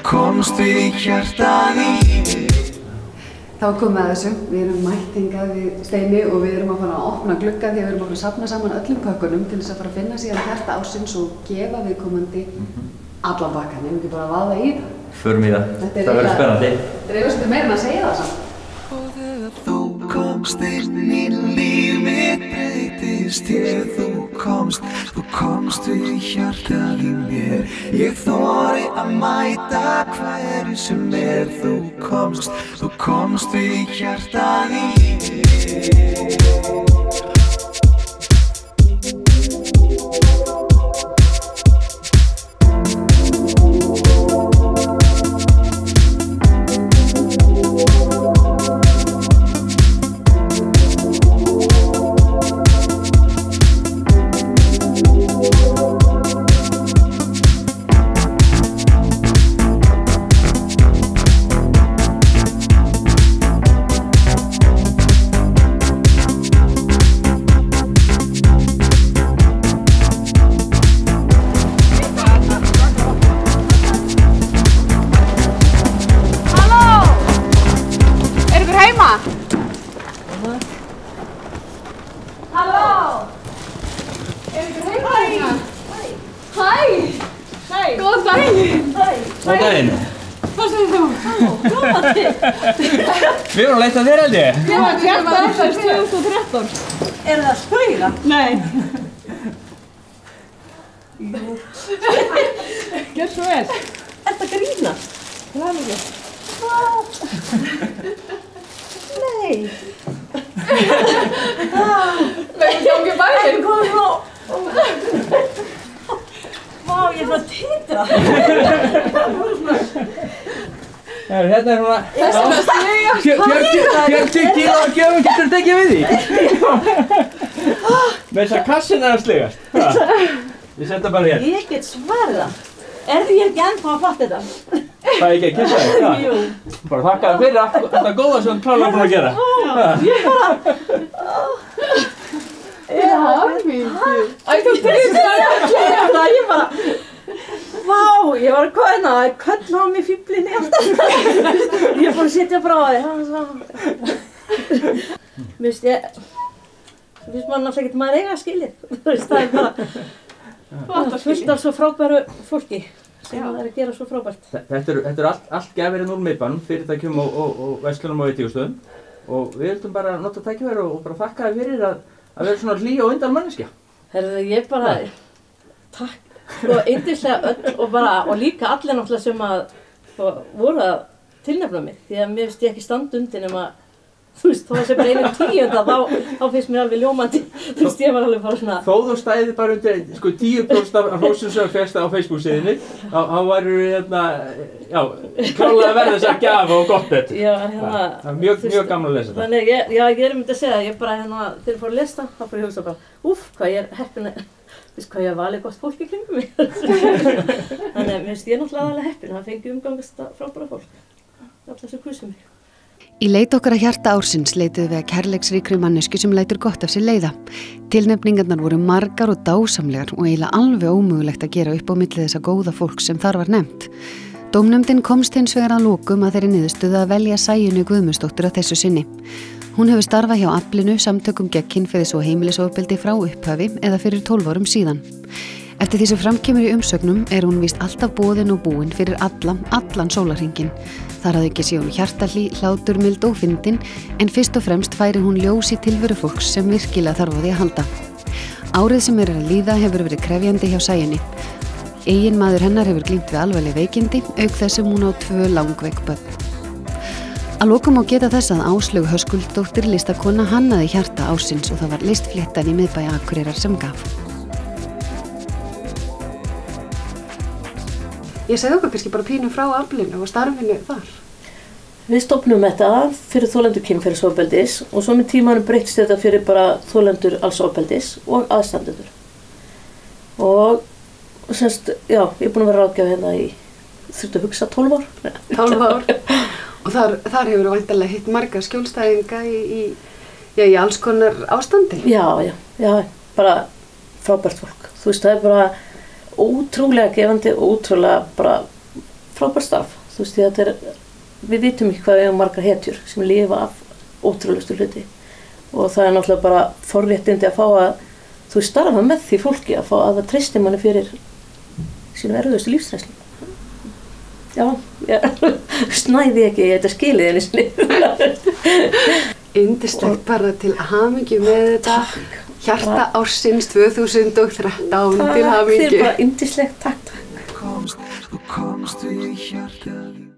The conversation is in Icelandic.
komst við hjartað í mér. Þá komum við að þessu. Við erum mætt hingað við Steini og við erum að fara að opna glugga því að við erum að fara að safna saman öllum pökkunum til þess að fara að finna síðan hjarta ársins og gefa viðkomandi allan pakkan. Við erum ekki bara að vaða í þetta. Förum í það. Það verður spennandi. Þetta er eiginlega meira en að segja það samt. Og þegar þú komst inn í líf mitt breytist ég, þú komst við hjartað í mér. Ég þori að mæta hverju sem þú komst við hjartað í mér. Við erum að leita þér held ég. Já, hjarta ársins 2013. Er það að spauga? Nei. Jú. Gjör svo vel. Er það grínast? Það er ekki. Vá. Nei. Nei, ég sjá ekki bæðið. Það kom svo. Vá, ég er bara titra. Hérna er svona 40 kíló af gjöfum, getur þú tekið við því? Með þess að kassin er að sligast. Ég senda bara hér. Ég get svarða. Er ég ekki ennþá að fatta þetta? Það er ekki að kissa þig? Jú. Bara þakka þér fyrir allt þetta góða sem þú klárlega búin að gera. Ég bara... Það er mikið. Æ, þú trýst það ekki. Ég bara... Vá, ég var að kóðina, það er köll á mig fíblinni alltaf. Ég er bara að setja frá þig. Vist ég... Vist maður náttúrulega ekki maður eiga skilið. Það er bara... fullt af svo frábæru fólki sem það er að gera svo frábært. Þetta eru allt gjafir úr miðbænum, fyrirtækjum og verslunum og veitingustöðum. Og við vildum bara nota tækifæri og bara þakka þér fyrir að vera svona hlý og indal manneskja. Herðu, ég bara... Takk. Sko, yndislega öll og líka allir náttúrulega sem að voru að tilnefna mig. Því að mér finnst ég ekki standa undir nema, þú veist, þó að sé bara 1/10 þá finnst mér alveg ljómandi. Þú veist, ég var alveg bara svona... Þó þú stæðir bara undir, sko, 10% af hrósum sem fékkst á Facebook-síðunni, þá væru hérna, já, klálega að verða þess að gjafa og gott þetta. Já, hérna... Það er mjög gaman að lesa þetta. Þannig, ég er myndið að segja, ég bara hérna, þegar ég fór að lesa, þá fór ég að hugsa bara, hvað ég er heppin að... Veist hvað ég hef valið gott fólk í kringum mig. Þannig að mér finnst ég náttúrulega aðalega heppin að fengi umgangast frábæra fólk. Allar sem kusu mig. Í leit okkar að hjarta ársins leituðum við að kærleiksríkri mannesku sem lætur gott af sér leiða. Tilnefningarnar voru margar og dásamlegar og eiginlega alveg ómögulegt að gera upp á milli þessa góða fólk sem þar var nefnt. Dómnefndin komst hins vegar að lokum að þeirri niðurstöðu að velja Sæunni Guðmundsdóttur að þessu sinni. Hún hefur starfað hjá Aflinu, samtökum gegn kynferðis- og heimilisofbeldi frá upphafi eða fyrir 12 árum síðan. Eftir því sem framkemur í umsögnum er hún víst alltaf boðin og búin fyrir allan sólarhringinn. Þar að ekki sé hún hjartahlý, hláturmild og fyndin, en fyrst og fremst færi hún ljós í tilveru fólks sem virkilega þarf á því að halda. Árið sem er að líða hefur verið krefjandi hjá Sæunni. Eiginmaður hennar hefur glímt við alvarleg veikindi, auk þess sem hún á 2 langveik börn. Að lokum má geta þess að Áslaug Höskuldsdóttir listakona hannaði hjarta ársins og það var listfléttan í miðbæ Akureyrar sem gaf. Ég segði okkur kannski bara pínu frá Aflinu og starfinu þar. Við stofnum þetta fyrir þolendur kynferðisofbeldis og svo með tímanum breyttist þetta fyrir bara þolendur alls ofbeldis og aðstandendur. Og semst, já, ég er búin að vera ráðgjafi hérna í, þurfti að hugsa 12 ár. 12 ár. Og þar hefur þú væntanlega hitt marga skjólstæðinga í alls konar ástandi. Já, bara frábært fólk. Þú veist, það er bara ótrúlega gefandi og ótrúlega bara frábært starf, þú veist, því að við vitum ekki hvað við hefum margar hetjur sem lifa af ótrúlegustu hluti og það er náttúrulega bara forréttindi að fá að, þú veist, starfa með því fólki að fá að það treysti manni fyrir sínum erfiðustu lífsreynslu. Já, snæði ekki, ég þetta skilið henni sinni. Yndislegt bara til hamingju með þetta. Hjarta ársins 2013 til hamingju. Þið bara yndislegt, takk. Þú komst við hjartað